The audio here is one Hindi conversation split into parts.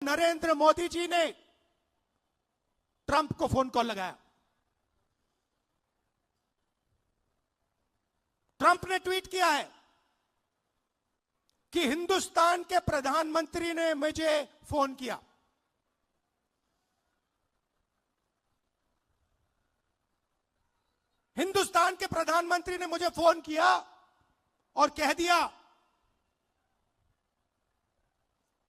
नरेंद्र मोदी जी ने ट्रंप को फोन कॉल लगाया। ट्रंप ने ट्वीट किया है कि हिंदुस्तान के प्रधानमंत्री ने मुझे फोन किया। हिंदुस्तान के प्रधानमंत्री ने मुझे फोन किया और कह दिया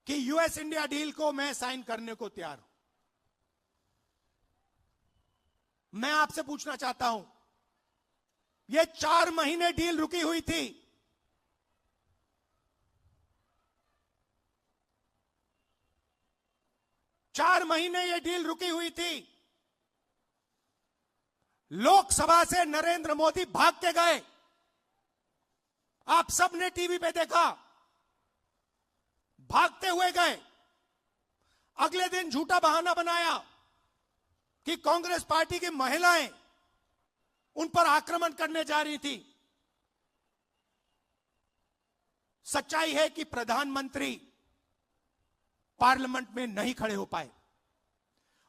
कि यूएस इंडिया डील को मैं साइन करने को तैयार हूं। मैं आपसे पूछना चाहता हूं, यह 4 महीने डील रुकी हुई थी। चार महीने यह डील रुकी हुई थी। लोकसभा से नरेंद्र मोदी भाग के गए। आप सबने टीवी पे देखा, भागते हुए गए। अगले दिन झूठा बहाना बनाया कि कांग्रेस पार्टी की महिलाएं उन पर आक्रमण करने जा रही थी। सच्चाई है कि प्रधानमंत्री पार्लियामेंट में नहीं खड़े हो पाए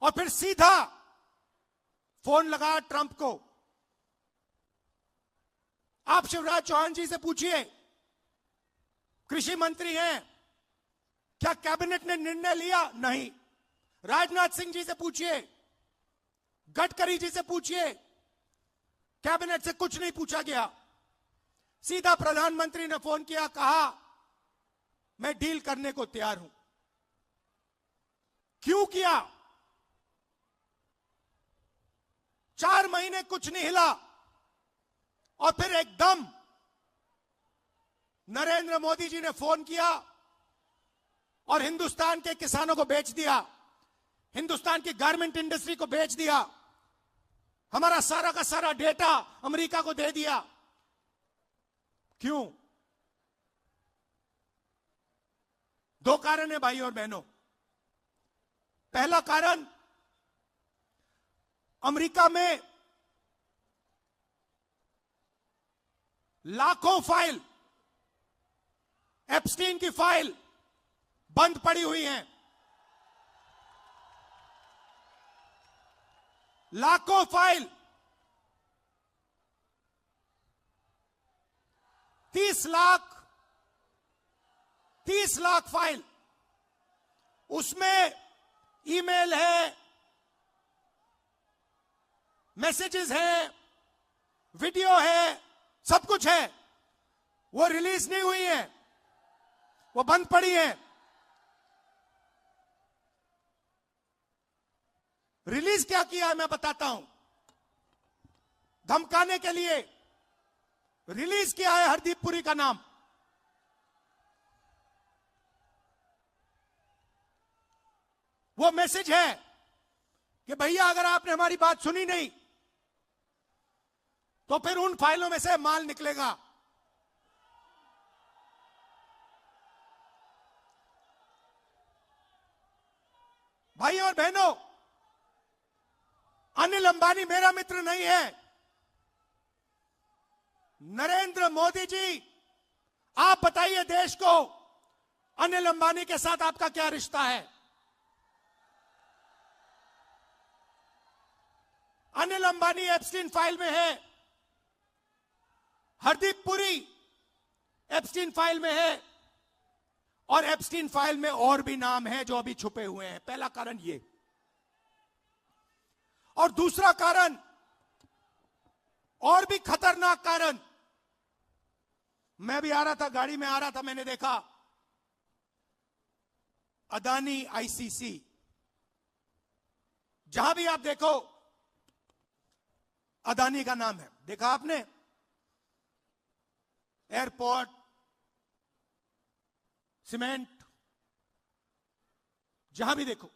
और फिर सीधा फोन लगा ट्रंप को। आप शिवराज चौहान जी से पूछिए, कृषि मंत्री हैं, क्या कैबिनेट ने निर्णय लिया? नहीं। राजनाथ सिंह जी से पूछिए, गडकरी जी से पूछिए, कैबिनेट से कुछ नहीं पूछा गया। सीधा प्रधानमंत्री ने फोन किया, कहा मैं डील करने को तैयार हूं। क्यों किया? 4 महीने कुछ नहीं हिला और फिर एकदम नरेंद्र मोदी जी ने फोन किया और हिंदुस्तान के किसानों को बेच दिया, हिंदुस्तान की गारमेंट इंडस्ट्री को बेच दिया, हमारा सारा का सारा डेटा अमेरिका को दे दिया। क्यों? 2 कारण है भाइयों और बहनों। पहला कारण, अमेरिका में लाखों फाइल, एप्स्टीन की फाइल बंद पड़ी हुई हैं। लाखों फाइल, 30 लाख फाइल, उसमें ईमेल है, मैसेजेस हैं, वीडियो है, सब कुछ है। वो रिलीज नहीं हुई है, वो बंद पड़ी है। रिलीज क्या किया है मैं बताता हूं। धमकाने के लिए रिलीज किया है हरदीप पुरी का नाम। वो मैसेज है कि भैया अगर आपने हमारी बात सुनी नहीं तो फिर उन फाइलों में से माल निकलेगा। भाइयों और बहनों, अनिल अंबानी मेरा मित्र नहीं है। नरेंद्र मोदी जी, आप बताइए देश को, अनिल अंबानी के साथ आपका क्या रिश्ता है? अनिल अंबानी एप्स्टीन फाइल में है, हरदीप पुरी एप्स्टीन फाइल में है और एप्स्टीन फाइल में और भी नाम हैं जो अभी छुपे हुए हैं। पहला कारण ये। और दूसरा कारण, और भी खतरनाक कारण, मैं भी आ रहा था, गाड़ी में आ रहा था, मैंने देखा अदानी आईसीसी, जहां भी आप देखो अदानी का नाम है। देखा आपने? एयरपोर्ट, सीमेंट, जहां भी देखो।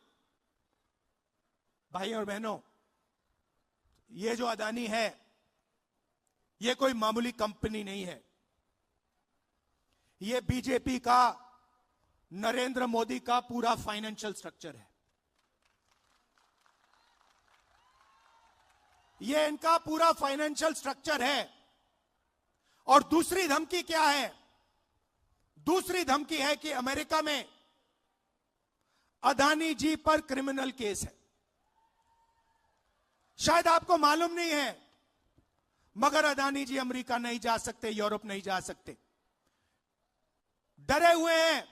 भाई और बहनों, ये जो अदानी है, ये कोई मामूली कंपनी नहीं है। ये बीजेपी का, नरेंद्र मोदी का पूरा फाइनेंशियल स्ट्रक्चर है। ये इनका पूरा फाइनेंशियल स्ट्रक्चर है। और दूसरी धमकी क्या है? दूसरी धमकी है कि अमेरिका में अदानी जी पर क्रिमिनल केस है। शायद आपको मालूम नहीं है, मगर अदानी जी अमेरिका नहीं जा सकते, यूरोप नहीं जा सकते। डरे हुए हैं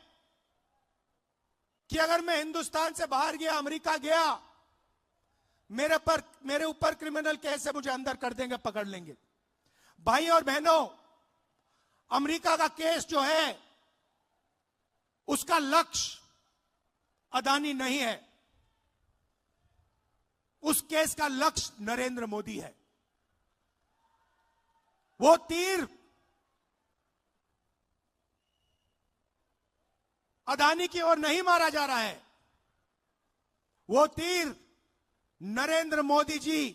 कि अगर मैं हिंदुस्तान से बाहर गया, अमेरिका गया, मेरे ऊपर क्रिमिनल केस है, मुझे अंदर कर देंगे, पकड़ लेंगे। भाई और बहनों, अमेरिका का केस जो है उसका लक्ष्य अदानी नहीं है, उस केस का लक्ष्य नरेंद्र मोदी है। वो तीर अदानी की ओर नहीं मारा जा रहा है, वो तीर नरेंद्र मोदी जी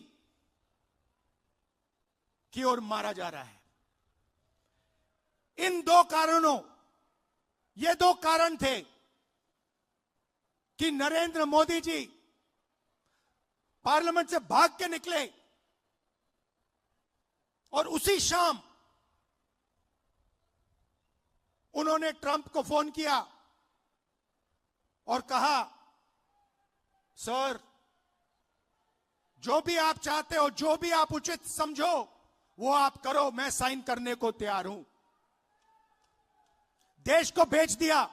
की ओर मारा जा रहा है। इन दो कारणों, ये दो कारण थे कि नरेंद्र मोदी जी पार्लियामेंट से भाग के निकले और उसी शाम उन्होंने ट्रंप को फोन किया और कहा, सर, जो भी आप चाहते हो, जो भी आप उचित समझो, वो आप करो, मैं साइन करने को तैयार हूं। देश को बेच दिया।